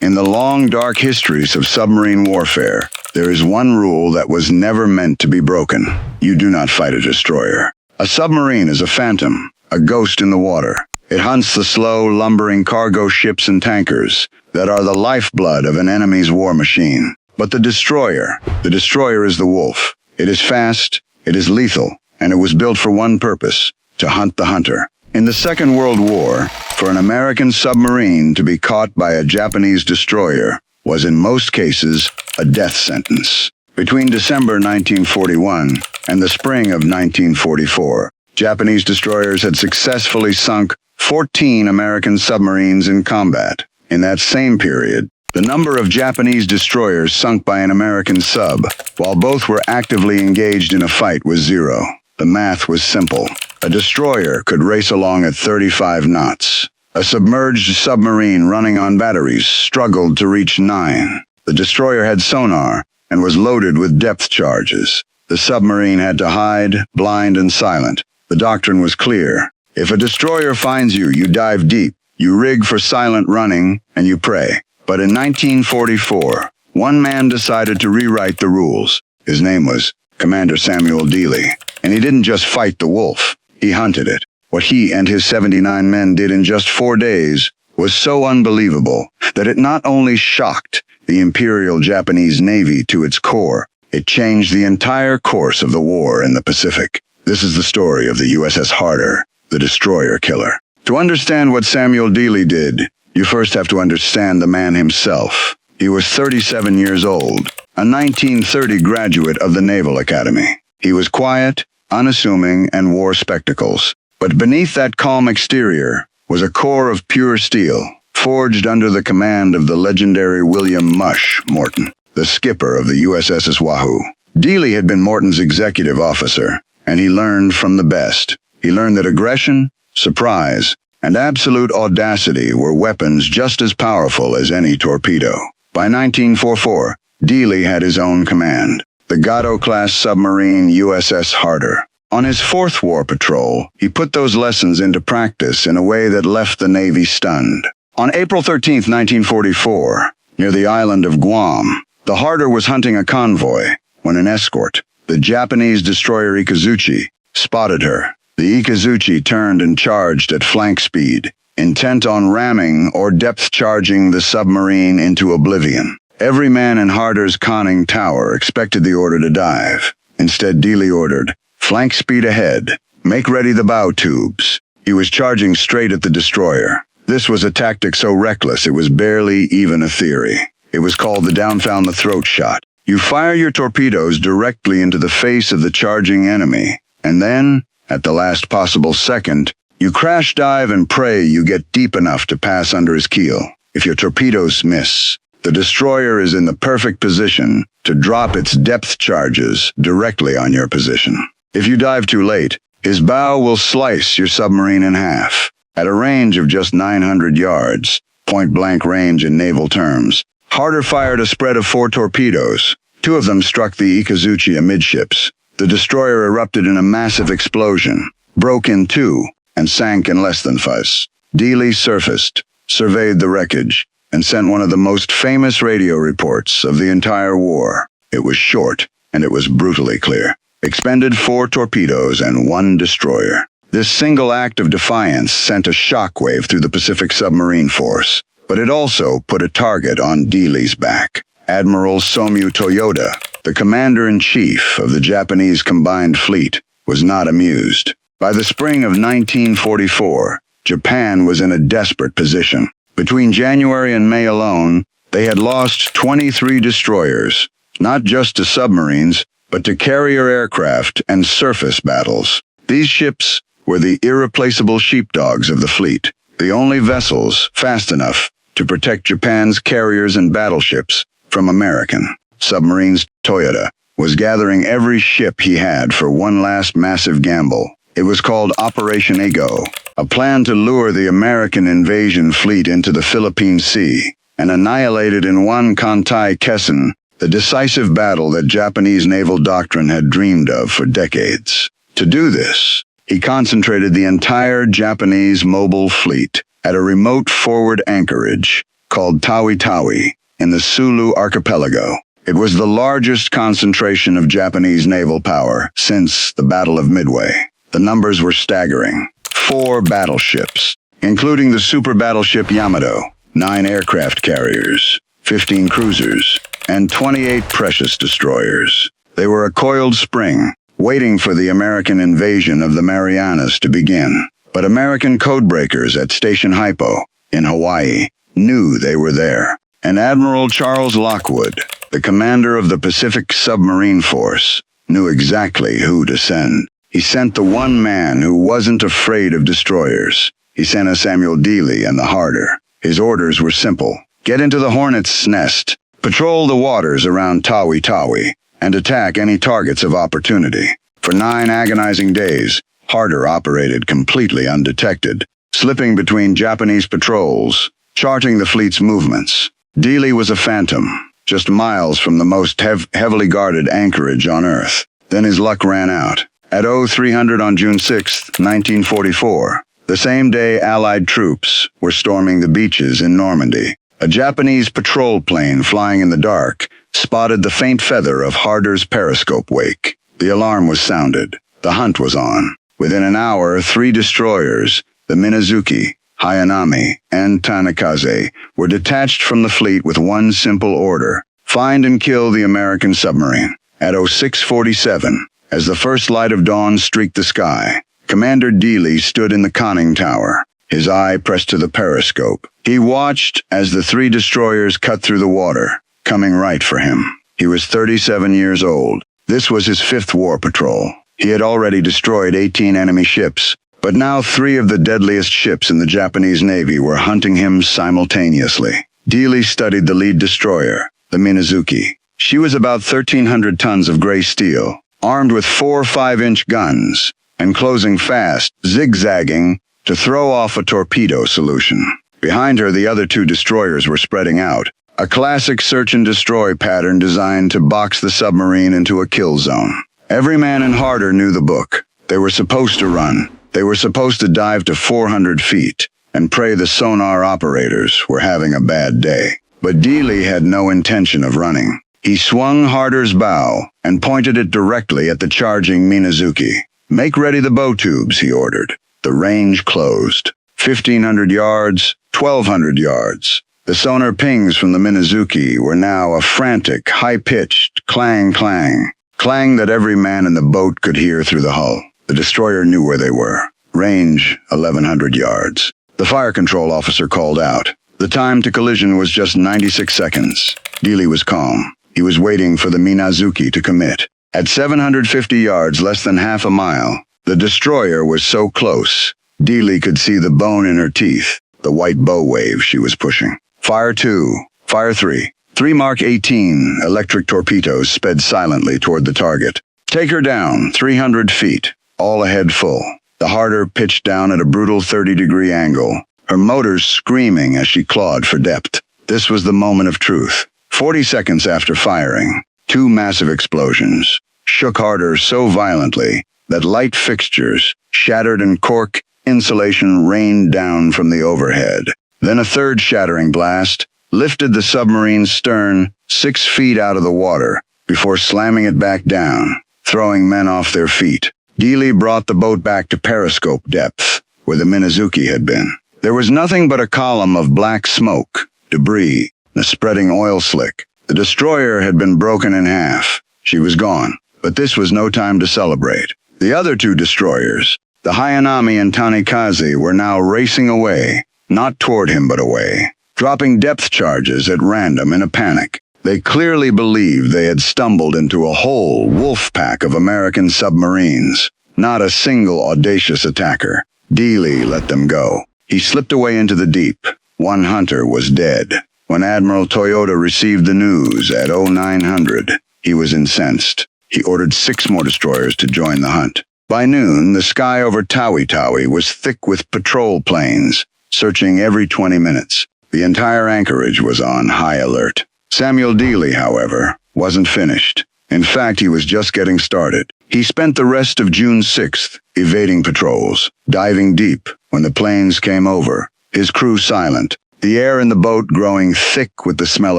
In the long, dark histories of submarine warfare, there is one rule that was never meant to be broken. You do not fight a destroyer. A submarine is a phantom, a ghost in the water. It hunts the slow, lumbering cargo ships and tankers that are the lifeblood of an enemy's war machine. But the destroyer is the wolf. It is fast, it is lethal, and it was built for one purpose: to hunt the hunter. In the Second World War, for an American submarine to be caught by a Japanese destroyer was in most cases a death sentence. Between December 1941 and the spring of 1944, Japanese destroyers had successfully sunk 14 American submarines in combat. In that same period, the number of Japanese destroyers sunk by an American sub, while both were actively engaged in a fight, was 0. The math was simple. A destroyer could race along at 35 knots. A submerged submarine running on batteries struggled to reach 9. The destroyer had sonar and was loaded with depth charges. The submarine had to hide, blind and silent. The doctrine was clear. If a destroyer finds you, you dive deep, you rig for silent running, and you pray. But in 1944, one man decided to rewrite the rules. His name was Commander Samuel Dealey. And he didn't just fight the wolf. He hunted it. What he and his 79 men did in just 4 days was so unbelievable that it not only shocked the Imperial Japanese Navy to its core, it changed the entire course of the war in the Pacific. This is the story of the USS Harder, the destroyer killer. To understand what Samuel Dealey did, you first have to understand the man himself. He was 37 years old, a 1930 graduate of the Naval Academy. He was quiet, unassuming, and wore spectacles. But beneath that calm exterior was a core of pure steel, forged under the command of the legendary William "Mush" Morton, the skipper of the USS Wahoo. Dealey had been Morton's executive officer, and he learned from the best. He learned that aggression, surprise, and absolute audacity were weapons just as powerful as any torpedo. By 1944, Dealey had his own command, the Gato-class submarine USS Harder. On his 4th war patrol, he put those lessons into practice in a way that left the Navy stunned. On April 13, 1944, near the island of Guam, the Harder was hunting a convoy when an escort, the Japanese destroyer Ikazuchi, spotted her. The Ikazuchi turned and charged at flank speed, intent on ramming or depth-charging the submarine into oblivion. Every man in Harder's conning tower expected the order to dive. Instead, Dealey ordered, "Flank speed ahead. Make ready the bow tubes." He was charging straight at the destroyer. This was a tactic so reckless it was barely even a theory. It was called the down-the-throat shot. You fire your torpedoes directly into the face of the charging enemy, and then, at the last possible second, you crash dive and pray you get deep enough to pass under his keel. If your torpedoes miss, the destroyer is in the perfect position to drop its depth charges directly on your position. If you dive too late, his bow will slice your submarine in half. At a range of just 900 yards, point-blank range in naval terms, Harder fired a spread of 4 torpedoes. 2 of them struck the Ikazuchi amidships. The destroyer erupted in a massive explosion, broke in 2, and sank in less than fuzz. Dealey surfaced, surveyed the wreckage, and sent one of the most famous radio reports of the entire war. It was short, and it was brutally clear. Expended 4 torpedoes and 1 destroyer. This single act of defiance sent a shockwave through the Pacific Submarine Force, but it also put a target on Dealey's back. Admiral Somu Toyoda, the commander-in-chief of the Japanese Combined Fleet, was not amused. By the spring of 1944, Japan was in a desperate position. Between January and May alone, they had lost 23 destroyers, not just to submarines, but to carrier aircraft and surface battles. These ships were the irreplaceable sheepdogs of the fleet, the only vessels fast enough to protect Japan's carriers and battleships from American submarines. Toyota was gathering every ship he had for one last massive gamble. It was called Operation Ego, a plan to lure the American invasion fleet into the Philippine Sea and annihilate it in one Tanikaze, the decisive battle that Japanese naval doctrine had dreamed of for decades. To do this, he concentrated the entire Japanese mobile fleet at a remote forward anchorage called Tawi-Tawi in the Sulu archipelago. It was the largest concentration of Japanese naval power since the Battle of Midway. The numbers were staggering. 4 battleships, including the super battleship Yamato, 9 aircraft carriers, 15 cruisers, and 28 precious destroyers. They were a coiled spring, waiting for the American invasion of the Marianas to begin. But American codebreakers at Station Hypo in Hawaii knew they were there. And Admiral Charles Lockwood, the commander of the Pacific Submarine Force, knew exactly who to send. He sent the one man who wasn't afraid of destroyers. He sent a Samuel Dealey and the Harder. His orders were simple. Get into the Hornet's nest, patrol the waters around Tawi-Tawi, and attack any targets of opportunity. For 9 agonizing days, Harder operated completely undetected, slipping between Japanese patrols, charting the fleet's movements. Dealey was a phantom, just miles from the most heavily guarded anchorage on Earth. Then his luck ran out. At 0300 on June 6, 1944, the same day Allied troops were storming the beaches in Normandy, a Japanese patrol plane flying in the dark spotted the faint feather of Harder's periscope wake. The alarm was sounded. The hunt was on. Within an hour, 3 destroyers, the Minazuki, Hayanami, and Tanikaze, were detached from the fleet with one simple order: find and kill the American submarine. At 0647, as the first light of dawn streaked the sky, Commander Dealey stood in the conning tower, his eye pressed to the periscope. He watched as the 3 destroyers cut through the water, coming right for him. He was 37 years old. This was his 5th war patrol. He had already destroyed 18 enemy ships, but now 3 of the deadliest ships in the Japanese Navy were hunting him simultaneously. Dealey studied the lead destroyer, the Minazuki. She was about 1,300 tons of gray steel, armed with 4 5-inch guns, and closing fast, zigzagging, to throw off a torpedo solution. Behind her, the other 2 destroyers were spreading out, a classic search and destroy pattern designed to box the submarine into a kill zone. Every man in Harder knew the book. They were supposed to run. They were supposed to dive to 400 feet and pray the sonar operators were having a bad day. But Dealey had no intention of running. He swung Harder's bow and pointed it directly at the charging Minazuki. Make ready the bow tubes, he ordered. The range closed. 1,500 yards, 1,200 yards. The sonar pings from the Minazuki were now a frantic, high-pitched clang-clang. Clang that every man in the boat could hear through the hull. The destroyer knew where they were. Range, 1,100 yards. The fire control officer called out. The time to collision was just 96 seconds. Dealey was calm. He was waiting for the Minazuki to commit. At 750 yards, less than half a mile, the destroyer was so close, Dealey could see the bone in her teeth, the white bow wave she was pushing. Fire 2, fire 3. 3 Mark 18 electric torpedoes sped silently toward the target. Take her down, 300 feet, all ahead full. The Harder pitched down at a brutal 30-degree angle, her motors screaming as she clawed for depth. This was the moment of truth. 40 seconds after firing, 2 massive explosions shook Harder so violently that light fixtures shattered and cork insulation rained down from the overhead. Then a third shattering blast lifted the submarine's stern 6 feet out of the water before slamming it back down, throwing men off their feet. Dealey brought the boat back to periscope depth, where the Minazuki had been. There was nothing but a column of black smoke, debris, and a spreading oil slick. The destroyer had been broken in half. She was gone, but this was no time to celebrate. The other 2 destroyers, the Hayanami and Tanikaze, were now racing away, not toward him but away, dropping depth charges at random in a panic. They clearly believed they had stumbled into a whole wolf pack of American submarines, not a single audacious attacker. Dealey let them go. He slipped away into the deep. 1 hunter was dead. When Admiral Toyota received the news at 0900, he was incensed. He ordered 6 more destroyers to join the hunt. By noon, the sky over Tawi-Tawi was thick with patrol planes, searching every 20 minutes. The entire anchorage was on high alert. Samuel Dealey, however, wasn't finished. In fact, he was just getting started. He spent the rest of June 6th evading patrols, diving deep when the planes came over, his crew silent, the air in the boat growing thick with the smell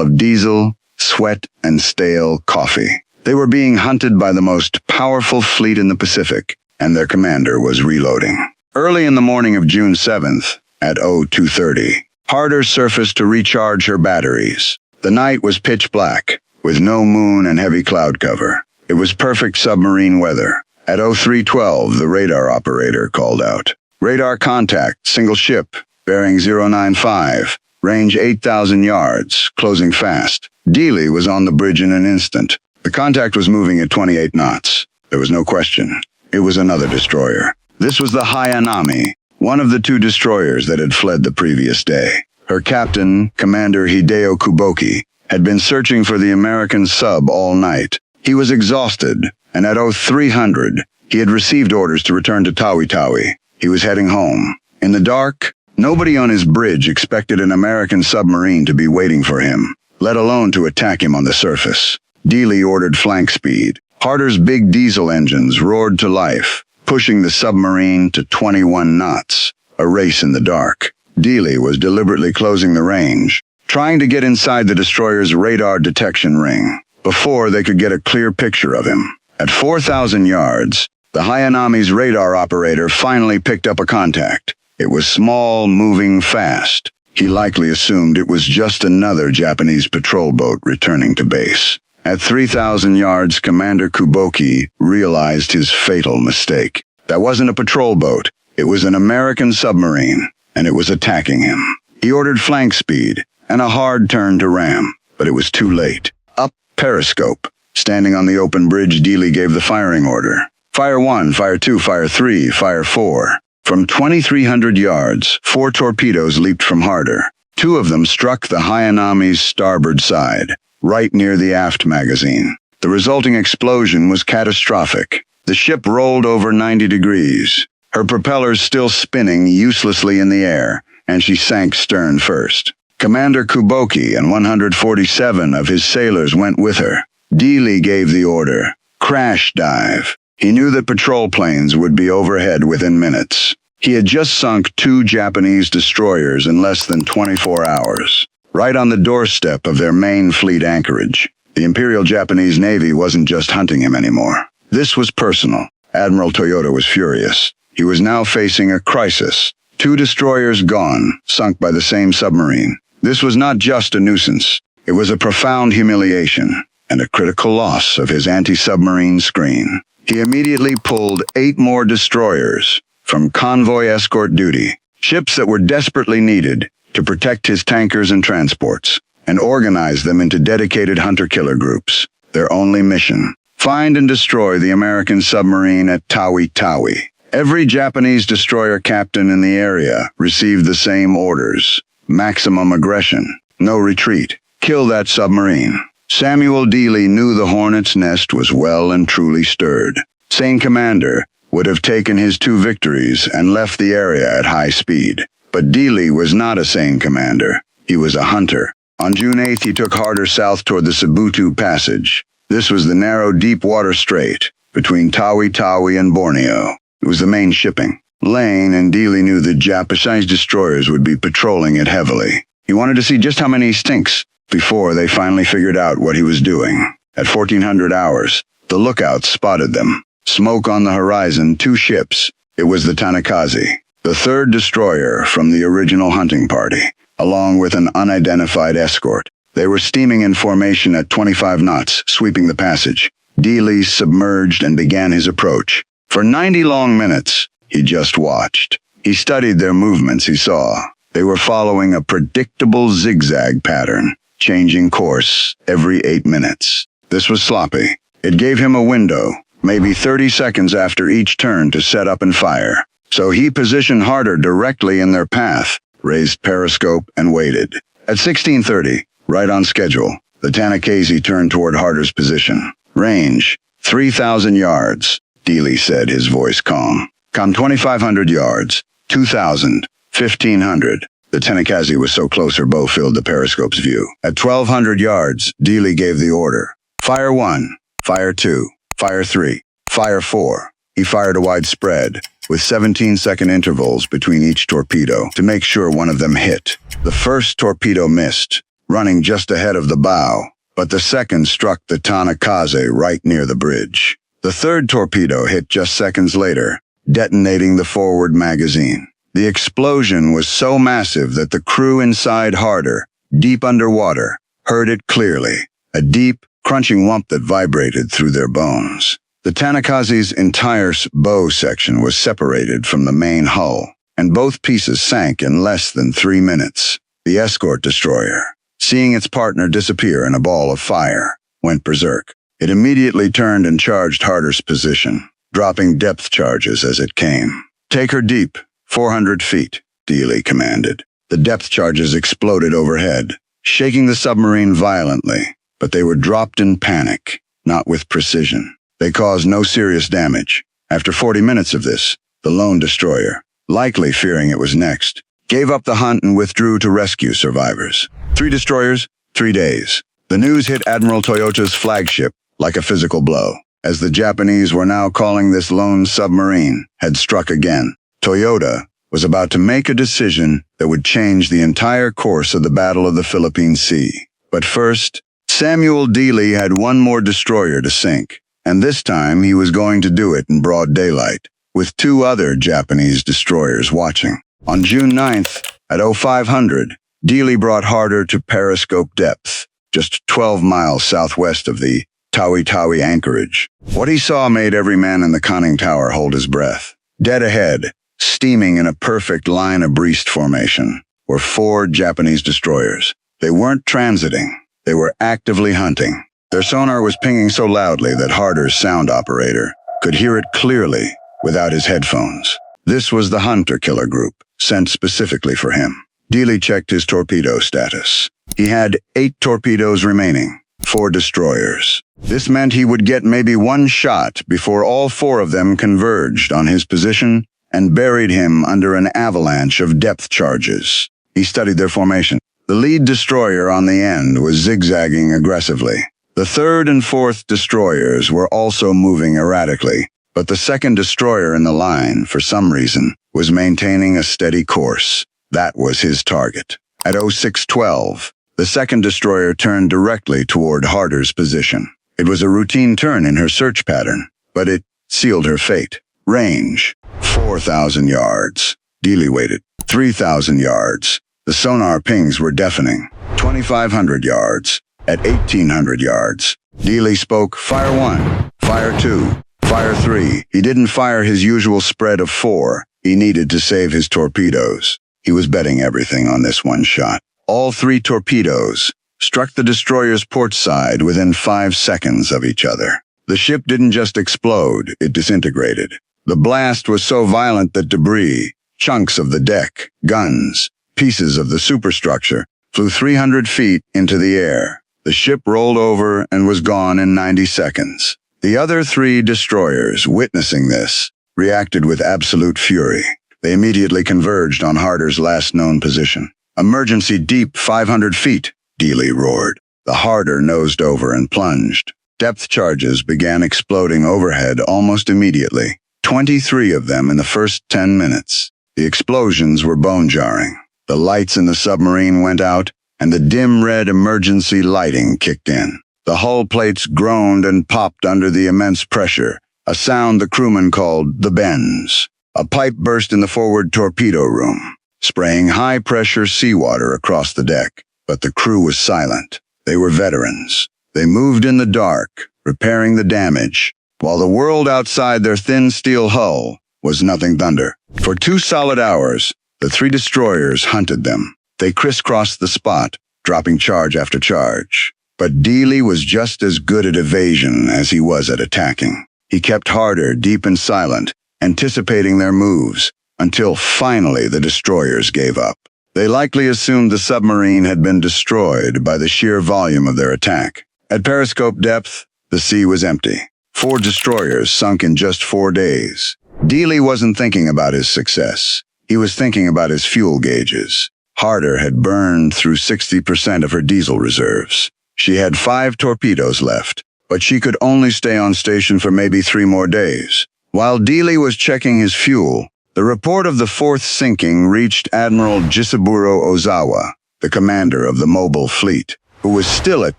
of diesel, sweat, and stale coffee. They were being hunted by the most powerful fleet in the Pacific, and their commander was reloading. Early in the morning of June 7th, at 02:30, Harder surfaced to recharge her batteries. The night was pitch black, with no moon and heavy cloud cover. It was perfect submarine weather. At 03:12, the radar operator called out. Radar contact, single ship, bearing 095, range 8,000 yards, closing fast. Dealey was on the bridge in an instant. The contact was moving at 28 knots. There was no question. It was another destroyer. This was the Hayanami, one of the two destroyers that had fled the previous day. Her captain, Commander Hideo Kuboki, had been searching for the American sub all night. He was exhausted, and at 0300, he had received orders to return to Tawi-Tawi. He was heading home. In the dark, nobody on his bridge expected an American submarine to be waiting for him, let alone to attack him on the surface. Dealey ordered flank speed. Harder's big diesel engines roared to life, pushing the submarine to 21 knots, a race in the dark. Dealey was deliberately closing the range, trying to get inside the destroyer's radar detection ring, before they could get a clear picture of him. At 4,000 yards, the Hayanami's radar operator finally picked up a contact. It was small, moving fast. He likely assumed it was just another Japanese patrol boat returning to base. At 3,000 yards, Commander Kuboki realized his fatal mistake. That wasn't a patrol boat. It was an American submarine, and it was attacking him. He ordered flank speed and a hard turn to ram, but it was too late. Up periscope. Standing on the open bridge, Dealey gave the firing order. Fire 1, Fire 2, Fire 3, Fire 4. From 2,300 yards, 4 torpedoes leaped from Harder. 2 of them struck the Hayanami's starboard side, right near the aft magazine. The resulting explosion was catastrophic. The ship rolled over 90 degrees, her propellers still spinning uselessly in the air, and she sank stern first. Commander Kuboki and 147 of his sailors went with her. Dealey gave the order, crash dive. He knew that patrol planes would be overhead within minutes. He had just sunk 2 Japanese destroyers in less than 24 hours, right on the doorstep of their main fleet anchorage. The Imperial Japanese Navy wasn't just hunting him anymore. This was personal. Admiral Toyota was furious. He was now facing a crisis. 2 destroyers gone, sunk by the same submarine. This was not just a nuisance. It was a profound humiliation and a critical loss of his anti-submarine screen. He immediately pulled 8 more destroyers from convoy escort duty, ships that were desperately needed to protect his tankers and transports, and organized them into dedicated hunter-killer groups. Their only mission: find and destroy the American submarine at Tawi-Tawi. Every Japanese destroyer captain in the area received the same orders: maximum aggression, no retreat, kill that submarine. Samuel Dealey knew the hornet's nest was well and truly stirred. Sane commander would have taken his 2 victories and left the area at high speed. But Dealey was not a sane commander. He was a hunter. On June 8th, he took Harder south toward the Cebutu Passage. This was the narrow, deep water strait between Tawi-Tawi and Borneo. It was the main shipping lane, and Dealey knew that Japanese destroyers would be patrolling it heavily. He wanted to see just how many stinks before they finally figured out what he was doing. At 1400 hours, the lookouts spotted them. Smoke on the horizon, 2 ships. It was the Tanikaze, the 3rd destroyer from the original hunting party, along with an unidentified escort. They were steaming in formation at 25 knots, sweeping the passage. Dealey submerged and began his approach. For 90 long minutes, he just watched. He studied their movements. He saw they were following a predictable zigzag pattern, changing course every 8 minutes. This was sloppy. It gave him a window, maybe 30 seconds after each turn, to set up and fire. So he positioned Harder directly in their path, raised periscope, and waited. At 16:30, right on schedule, the Tanikaze turned toward Harder's position. Range, 3,000 yards, Dealey said, his voice calm. Come 2,500 yards, 2,000, 1,500. The Tanikaze was so close her bow filled the periscope's view. At 1,200 yards, Dealey gave the order. Fire 1, Fire 2, Fire 3, Fire 4. He fired a wide spread. with 17-second intervals between each torpedo to make sure one of them hit. The first torpedo missed, running just ahead of the bow, but the second struck the Tanikaze right near the bridge. The third torpedo hit just seconds later, detonating the forward magazine. The explosion was so massive that the crew inside Harder, deep underwater, heard it clearly, a deep, crunching whump that vibrated through their bones. The Tanikaze's entire bow section was separated from the main hull, and both pieces sank in less than 3 minutes. The escort destroyer, seeing its partner disappear in a ball of fire, went berserk. It immediately turned and charged Harder's position, dropping depth charges as it came. "Take her deep, 400 feet, Dealey commanded. The depth charges exploded overhead, shaking the submarine violently, but they were dropped in panic, not with precision. They caused no serious damage. After 40 minutes of this, the lone destroyer, likely fearing it was next, gave up the hunt and withdrew to rescue survivors. 3 destroyers, 3 days. The news hit Admiral Toyota's flagship like a physical blow, as the Japanese were now calling this lone submarine, had struck again. Toyota was about to make a decision that would change the entire course of the Battle of the Philippine Sea. But first, Samuel Dealey had one more destroyer to sink, and this time he was going to do it in broad daylight, with 2 other Japanese destroyers watching. On June 9th, at 0500, Dealey brought Harder to periscope depth, just 12 miles southwest of the Tawi-Tawi anchorage. What he saw made every man in the conning tower hold his breath. Dead ahead, steaming in a perfect line of breast formation, were 4 Japanese destroyers. They weren't transiting, they were actively hunting. Their sonar was pinging so loudly that Harder's sound operator could hear it clearly without his headphones. This was the hunter-killer group, sent specifically for him. Dealey checked his torpedo status. He had 8 torpedoes remaining, 4 destroyers. This meant he would get maybe 1 shot before all 4 of them converged on his position and buried him under an avalanche of depth charges. He studied their formation. The lead destroyer on the end was zigzagging aggressively. The 3rd and 4th destroyers were also moving erratically, but the 2nd destroyer in the line, for some reason, was maintaining a steady course. That was his target. At 0612, the 2nd destroyer turned directly toward Harder's position. It was a routine turn in her search pattern, but it sealed her fate. Range, 4,000 yards. Dealey waited. 3,000 yards. The sonar pings were deafening. 2,500 yards. At 1,800 yards, Dealey spoke, "Fire 1, fire 2, fire 3. He didn't fire his usual spread of 4. He needed to save his torpedoes. He was betting everything on this one shot. All 3 torpedoes struck the destroyer's port side within 5 seconds of each other. The ship didn't just explode, it disintegrated. The blast was so violent that debris, chunks of the deck, guns, pieces of the superstructure, flew 300 feet into the air. The ship rolled over and was gone in 90 seconds. The other 3 destroyers, witnessing this, reacted with absolute fury. They immediately converged on Harder's last known position. "Emergency deep 500 feet, Dealey roared. The Harder nosed over and plunged. Depth charges began exploding overhead almost immediately, 23 of them in the first 10 minutes. The explosions were bone-jarring. The lights in the submarine went out, and the dim red emergency lighting kicked in. The hull plates groaned and popped under the immense pressure, a sound the crewmen called the bends. A pipe burst in the forward torpedo room, spraying high-pressure seawater across the deck. But the crew was silent. They were veterans. They moved in the dark, repairing the damage, while the world outside their thin steel hull was nothing thunder. For 2 solid hours, the 3 destroyers hunted them. They crisscrossed the spot, dropping charge after charge. But Dealey was just as good at evasion as he was at attacking. He kept Harder deep and silent, anticipating their moves, until finally the destroyers gave up. They likely assumed the submarine had been destroyed by the sheer volume of their attack. At periscope depth, the sea was empty. 4 destroyers sunk in just 4 days. Dealey wasn't thinking about his success. He was thinking about his fuel gauges. Harder had burned through 60% of her diesel reserves. She had 5 torpedoes left, but she could only stay on station for maybe 3 more days. While Dealey was checking his fuel, the report of the fourth sinking reached Admiral Jisaburo Ozawa, the commander of the mobile fleet, who was still at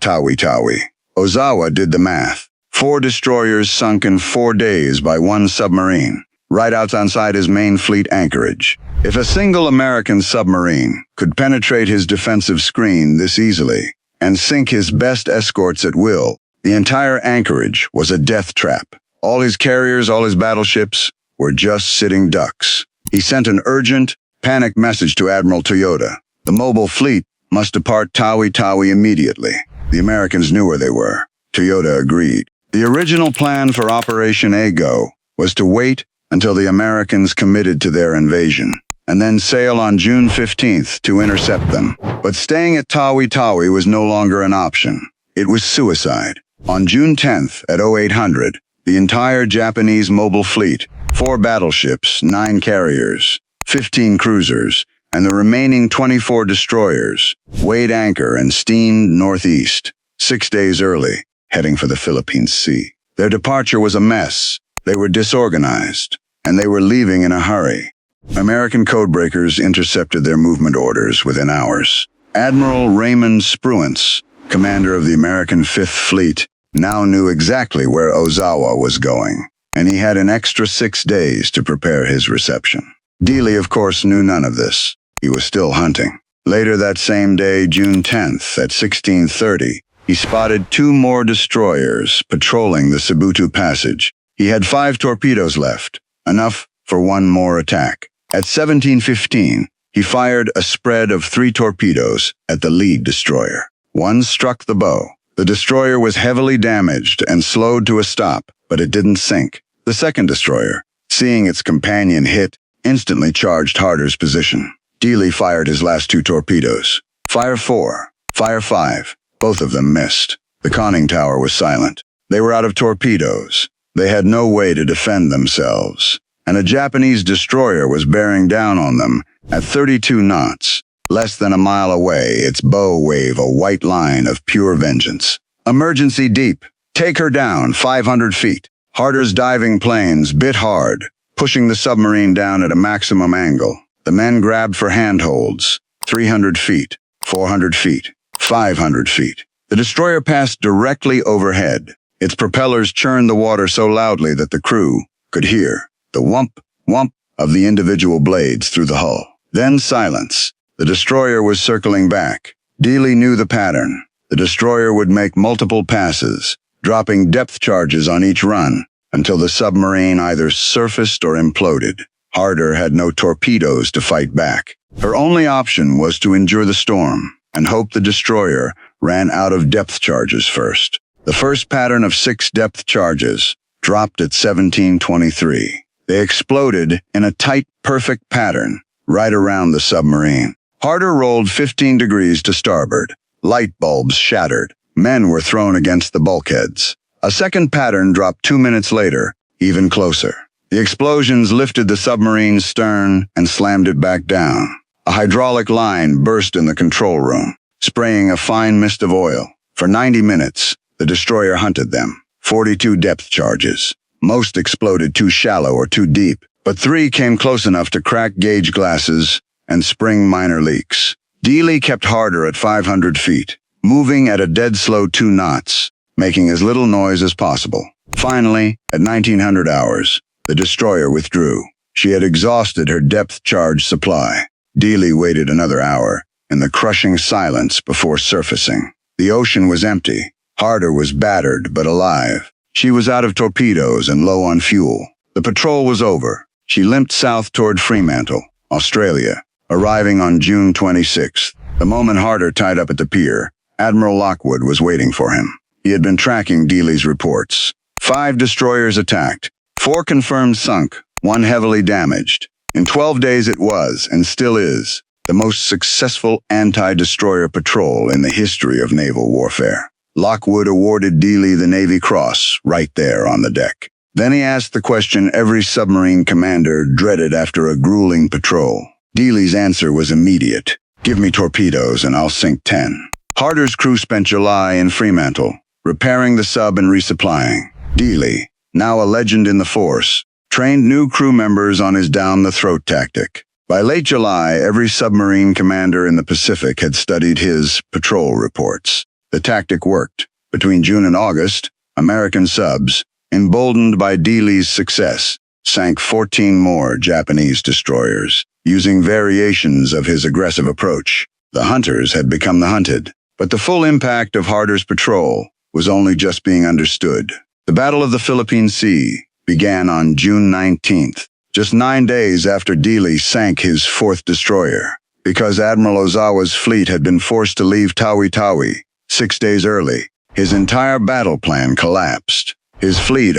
Tawi-Tawi. Ozawa did the math. 4 destroyers sunk in 4 days by 1 submarine, right outside his main fleet anchorage. If a single American submarine could penetrate his defensive screen this easily and sink his best escorts at will, the entire anchorage was a death trap. All his carriers, all his battleships were just sitting ducks. He sent an urgent, panicked message to Admiral Toyota. The mobile fleet must depart Tawi-Tawi immediately. The Americans knew where they were. Toyota agreed. The original plan for Operation Ago was to wait until the Americans committed to their invasion, and then sail on June 15th to intercept them. But staying at Tawi-Tawi was no longer an option. It was suicide. On June 10th at 0800, the entire Japanese mobile fleet, 4 battleships, 9 carriers, 15 cruisers, and the remaining 24 destroyers, weighed anchor and steamed northeast, 6 days early, heading for the Philippine Sea. Their departure was a mess. They were disorganized, and they were leaving in a hurry. American codebreakers intercepted their movement orders within hours. Admiral Raymond Spruance, commander of the American Fifth Fleet, now knew exactly where Ozawa was going, and he had an extra 6 days to prepare his reception. Dealey, of course, knew none of this. He was still hunting. Later that same day, June 10th, at 1630, he spotted 2 more destroyers patrolling the Sibutu Passage. He had 5 torpedoes left, enough for 1 more attack. At 1715, he fired a spread of 3 torpedoes at the lead destroyer. 1 struck the bow. The destroyer was heavily damaged and slowed to a stop, but it didn't sink. The second destroyer, seeing its companion hit, instantly charged Harder's position. Dealey fired his last 2 torpedoes. Fire 4, fire 5. Both of them missed. The conning tower was silent. They were out of torpedoes. They had no way to defend themselves, and a Japanese destroyer was bearing down on them at 32 knots. Less than a mile away, its bow waved a white line of pure vengeance. Emergency deep. Take her down 500 feet. Harder's diving planes bit hard, pushing the submarine down at a maximum angle. The men grabbed for handholds. 300 feet, 400 feet, 500 feet. The destroyer passed directly overhead. Its propellers churned the water so loudly that the crew could hear the whump, whump of the individual blades through the hull. Then silence. The destroyer was circling back. Dealey knew the pattern. The destroyer would make multiple passes, dropping depth charges on each run until the submarine either surfaced or imploded. Harder had no torpedoes to fight back. Her only option was to endure the storm and hope the destroyer ran out of depth charges first. The first pattern of 6 depth charges dropped at 1723. They exploded in a tight, perfect pattern right around the submarine. Harder rolled 15 degrees to starboard. Light bulbs shattered. Men were thrown against the bulkheads. A second pattern dropped 2 minutes later, even closer. The explosions lifted the submarine's stern and slammed it back down. A hydraulic line burst in the control room, spraying a fine mist of oil. For 90 minutes, the destroyer hunted them. 42 depth charges. Most exploded too shallow or too deep, but 3 came close enough to crack gauge glasses and spring minor leaks. Dealey kept Harder at 500 feet, moving at a dead slow 2 knots, making as little noise as possible. Finally, at 1900 hours, the destroyer withdrew. She had exhausted her depth charge supply. Dealey waited another hour in the crushing silence before surfacing. The ocean was empty. Harder was battered but alive. She was out of torpedoes and low on fuel. The patrol was over. She limped south toward Fremantle, Australia, arriving on June 26th. The moment Harder tied up at the pier, Admiral Lockwood was waiting for him. He had been tracking Dealey's reports. 5 destroyers attacked, 4 confirmed sunk, 1 heavily damaged. In 12 days it was, and still is, the most successful anti-destroyer patrol in the history of naval warfare. Lockwood awarded Dealey the Navy Cross right there on the deck. Then he asked the question every submarine commander dreaded after a grueling patrol. Dealey's answer was immediate. Give me torpedoes and I'll sink 10. Harder's crew spent July in Fremantle, repairing the sub and resupplying. Dealey, now a legend in the force, trained new crew members on his down-the-throat tactic. By late July, every submarine commander in the Pacific had studied his patrol reports. The tactic worked. Between June and August, American subs, emboldened by Dealey's success, sank 14 more Japanese destroyers, using variations of his aggressive approach. The hunters had become the hunted, but the full impact of Harder's patrol was only just being understood. The Battle of the Philippine Sea began on June 19th, just 9 days after Dealey sank his fourth destroyer. Because Admiral Ozawa's fleet had been forced to leave Tawi-Tawi 6 days early, his entire battle plan collapsed. His fleet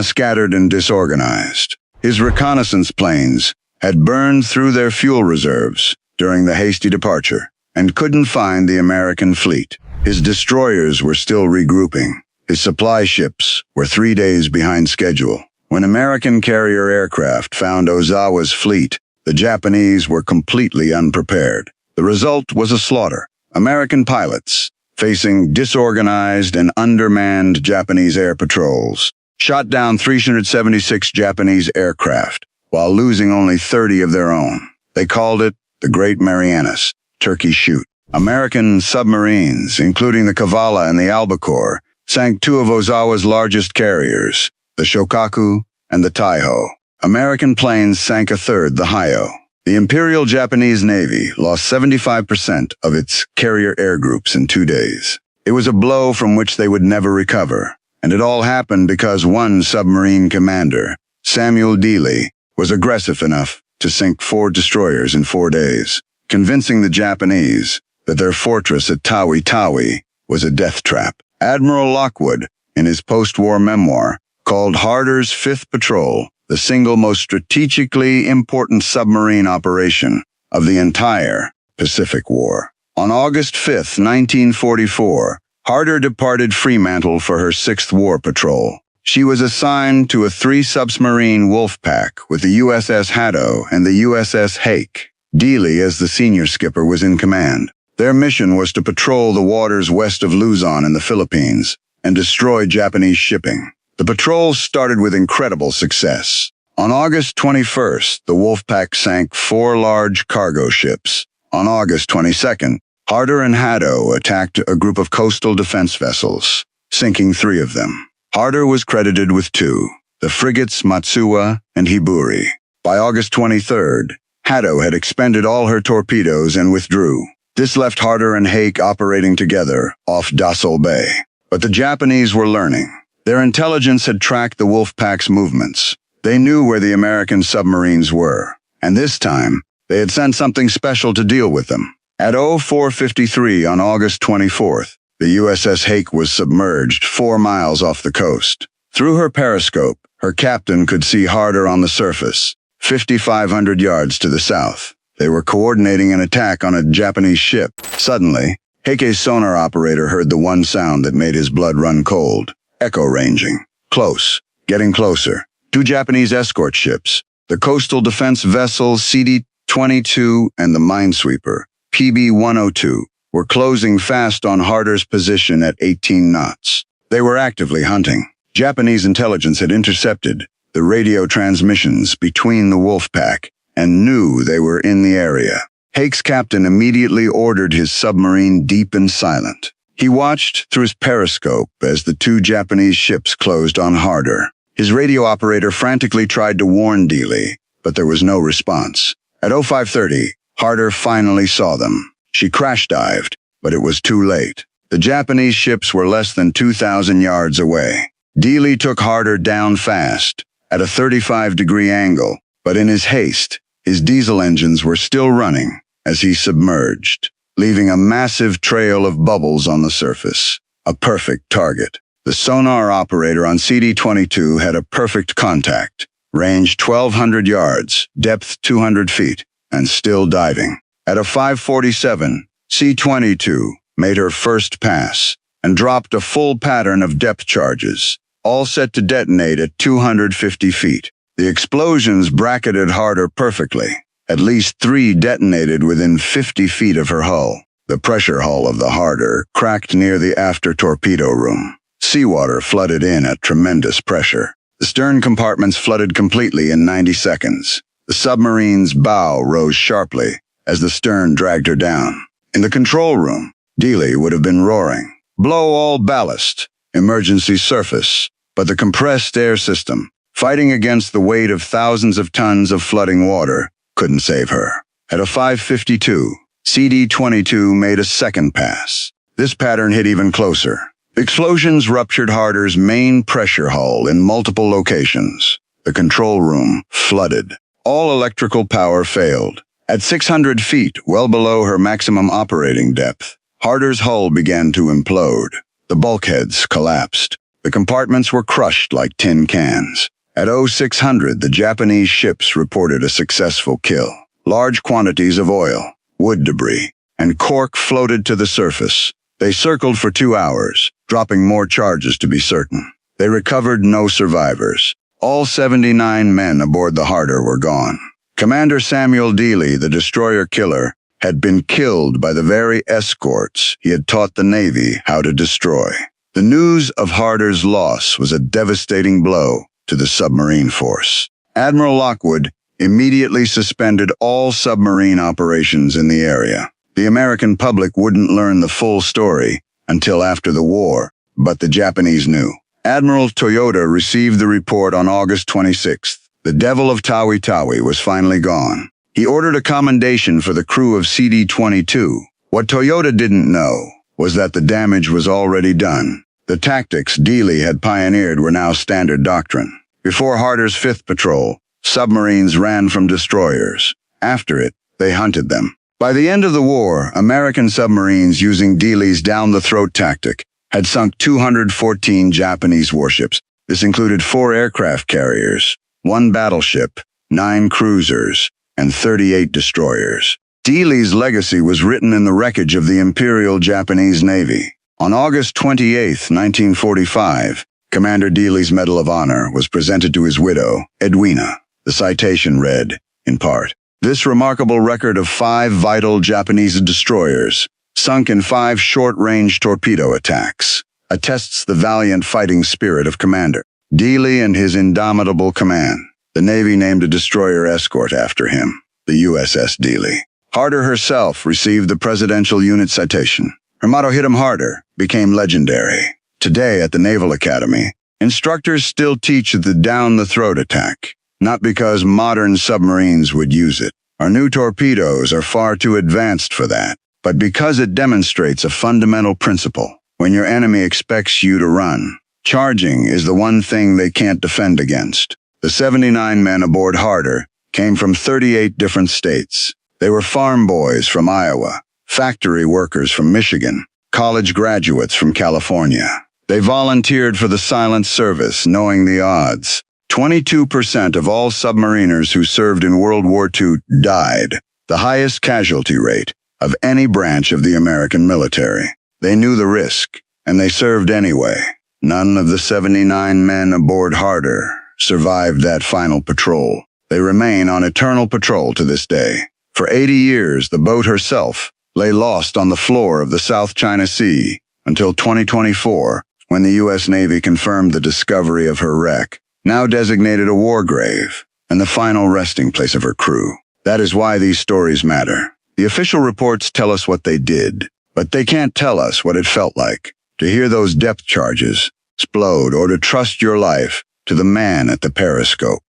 scattered and disorganized. His reconnaissance planes had burned through their fuel reserves during the hasty departure and couldn't find the American fleet. His destroyers were still regrouping. His supply ships were 3 days behind schedule. When American carrier aircraft found Ozawa's fleet, the Japanese were completely unprepared. The result was a slaughter. American pilots, facing disorganized and undermanned Japanese air patrols, shot down 376 Japanese aircraft, while losing only 30 of their own. They called it the Great Marianas Turkey Shoot. American submarines, including the Kavala and the Albacore, sank 2 of Ozawa's largest carriers, the Shokaku and the Taiho. American planes sank a third, the Hayo. The Imperial Japanese Navy lost 75% of its carrier air groups in 2 days. It was a blow from which they would never recover, and it all happened because one submarine commander, Samuel Dealey, was aggressive enough to sink 4 destroyers in 4 days, convincing the Japanese that their fortress at Tawi-Tawi was a death trap. Admiral Lockwood, in his post-war memoir, called Harder's Fifth Patrol the single most strategically important submarine operation of the entire Pacific War. On August 5, 1944, Harder departed Fremantle for her 6th war patrol. She was assigned to a 3-submarine wolf pack with the USS Harder and the USS Harder. Dealey, as the senior skipper, was in command. Their mission was to patrol the waters west of Luzon in the Philippines and destroy Japanese shipping. The patrol started with incredible success. On August 21st, the Wolfpack sank 4 large cargo ships. On August 22nd, Harder and Hado attacked a group of coastal defense vessels, sinking 3 of them. Harder was credited with 2, the frigates Matsuwa and Hiburi. By August 23rd, Hado had expended all her torpedoes and withdrew. This left Harder and Hake operating together off Dassault Bay. But the Japanese were learning. Their intelligence had tracked the Wolfpack's movements. They knew where the American submarines were, and this time, they had sent something special to deal with them. At 04:53 on August 24th, the USS Hake was submerged 4 miles off the coast. Through her periscope, her captain could see Harder on the surface, 5,500 yards to the south. They were coordinating an attack on a Japanese ship. Suddenly, Hake's sonar operator heard the one sound that made his blood run cold. Echo ranging. Close. Getting closer. 2 Japanese escort ships, the coastal defense vessels CD-22 and the minesweeper, PB-102, were closing fast on Harder's position at 18 knots. They were actively hunting. Japanese intelligence had intercepted the radio transmissions between the Wolfpack and knew they were in the area. Hake's captain immediately ordered his submarine deep and silent. He watched through his periscope as the 2 Japanese ships closed on Harder. His radio operator frantically tried to warn Dealey, but there was no response. At 05:30, Harder finally saw them. She crash-dived, but it was too late. The Japanese ships were less than 2,000 yards away. Dealey took Harder down fast, at a 35-degree angle, but in his haste, his diesel engines were still running as he submerged, leaving a massive trail of bubbles on the surface. A perfect target. The sonar operator on CD-22 had a perfect contact, range 1,200 yards, depth 200 feet, and still diving. At a 5:47, C-22 made her first pass and dropped a full pattern of depth charges, all set to detonate at 250 feet. The explosions bracketed Harder perfectly. At least 3 detonated within 50 feet of her hull. The pressure hull of the Harder cracked near the after torpedo room. Seawater flooded in at tremendous pressure. The stern compartments flooded completely in 90 seconds. The submarine's bow rose sharply as the stern dragged her down. In the control room, Dealey would have been roaring. Blow all ballast, emergency surface. But the compressed air system, fighting against the weight of thousands of tons of flooding water, couldn't save her. At a 5:52, CD-22 made a second pass. This pattern hit even closer. Explosions ruptured Harder's main pressure hull in multiple locations. The control room flooded. All electrical power failed. At 600 feet, well below her maximum operating depth, Harder's hull began to implode. The bulkheads collapsed. The compartments were crushed like tin cans. At 0600, the Japanese ships reported a successful kill. Large quantities of oil, wood debris, and cork floated to the surface. They circled for 2 hours, dropping more charges to be certain. They recovered no survivors. All 79 men aboard the Harder were gone. Commander Samuel Dealey, the destroyer killer, had been killed by the very escorts he had taught the Navy how to destroy. The news of Harder's loss was a devastating blow to the submarine force. Admiral Lockwood immediately suspended all submarine operations in the area. The American public wouldn't learn the full story until after the war, but the Japanese knew. Admiral Toyota received the report on August 26th. The devil of Tawi-Tawi was finally gone. He ordered a commendation for the crew of CD-22. What Toyota didn't know was that the damage was already done. The tactics Dealey had pioneered were now standard doctrine. Before Harder's fifth patrol, submarines ran from destroyers. After it, they hunted them. By the end of the war, American submarines using Dealey's down-the-throat tactic had sunk 214 Japanese warships. This included 4 aircraft carriers, 1 battleship, 9 cruisers, and 38 destroyers. Dealey's legacy was written in the wreckage of the Imperial Japanese Navy. On August 28, 1945, Commander Dealey's Medal of Honor was presented to his widow, Edwina. The citation read, in part, "This remarkable record of 5 vital Japanese destroyers, sunk in 5 short-range torpedo attacks, attests the valiant fighting spirit of Commander Dealey and his indomitable command." The Navy named a destroyer escort after him, the USS Dealey. Harder herself received the Presidential Unit Citation. Her motto, "Hit 'em harder," became legendary. Today at the Naval Academy, instructors still teach the down-the-throat attack, not because modern submarines would use it. Our new torpedoes are far too advanced for that, but because it demonstrates a fundamental principle. When your enemy expects you to run, charging is the one thing they can't defend against. The 79 men aboard Harder came from 38 different states. They were farm boys from Iowa, factory workers from Michigan, college graduates from California. They volunteered for the silent service, knowing the odds. 22% of all submariners who served in World War II died, the highest casualty rate of any branch of the American military. They knew the risk, and they served anyway. None of the 79 men aboard Harder survived that final patrol. They remain on eternal patrol to this day. For 80 years, the boat herself lay lost on the floor of the South China Sea until 2024, when the U.S. Navy confirmed the discovery of her wreck, now designated a war grave, and the final resting place of her crew. That is why these stories matter. The official reports tell us what they did, but they can't tell us what it felt like to hear those depth charges explode or to trust your life to the man at the periscope.